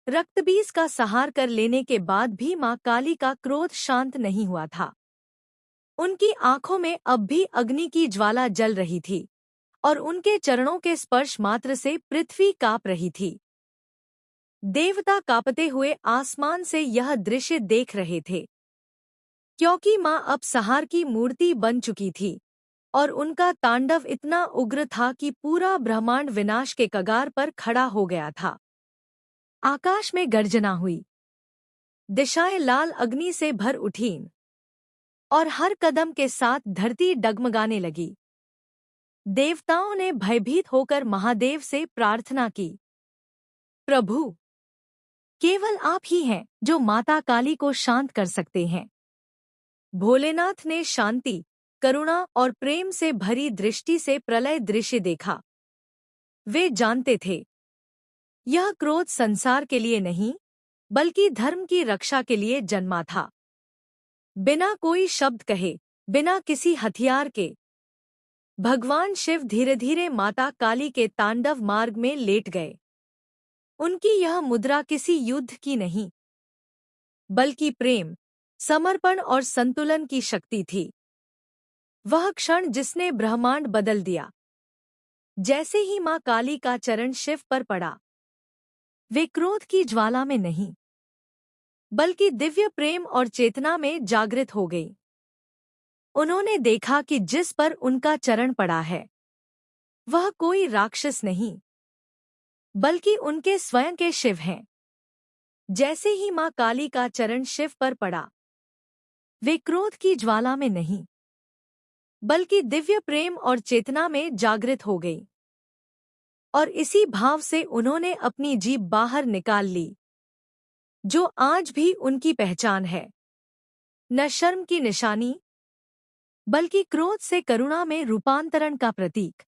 रक्तबीज का सहार कर लेने के बाद भी मां काली का क्रोध शांत नहीं हुआ था। उनकी आंखों में अब भी अग्नि की ज्वाला जल रही थी और उनके चरणों के स्पर्श मात्र से पृथ्वी कांप रही थी। देवता कांपते हुए आसमान से यह दृश्य देख रहे थे, क्योंकि मां अब संहार की मूर्ति बन चुकी थी और उनका तांडव इतना उग्र था कि पूरा ब्रह्मांड विनाश के कगार पर खड़ा हो गया था। आकाश में गर्जना हुई, दिशाएं लाल अग्नि से भर उठीं और हर कदम के साथ धरती डगमगाने लगी। देवताओं ने भयभीत होकर महादेव से प्रार्थना की, प्रभु, केवल आप ही हैं जो माता काली को शांत कर सकते हैं। भोलेनाथ ने शांति, करुणा और प्रेम से भरी दृष्टि से प्रलय दृश्य देखा। वे जानते थे, यह क्रोध संसार के लिए नहीं, बल्कि धर्म की रक्षा के लिए जन्मा था। बिना कोई शब्द कहे, बिना किसी हथियार के, भगवान शिव धीरे धीरे माता काली के तांडव मार्ग में लेट गए। उनकी यह मुद्रा किसी युद्ध की नहीं, बल्कि प्रेम, समर्पण और संतुलन की शक्ति थी। वह क्षण जिसने ब्रह्मांड बदल दिया। जैसे ही मां काली का चरण शिव पर पड़ा, वे क्रोध की ज्वाला में नहीं, बल्कि दिव्य प्रेम और चेतना में जागृत हो गई। उन्होंने देखा कि जिस पर उनका चरण पड़ा है, वह कोई राक्षस नहीं, बल्कि उनके स्वयं के शिव हैं। जैसे ही मां काली का चरण शिव पर पड़ा, वे क्रोध की ज्वाला में नहीं, बल्कि दिव्य प्रेम और चेतना में जागृत हो गई। और इसी भाव से उन्होंने अपनी जीभ बाहर निकाल ली, जो आज भी उनकी पहचान है। न शर्म की निशानी, बल्कि क्रोध से करुणा में रूपांतरण का प्रतीक।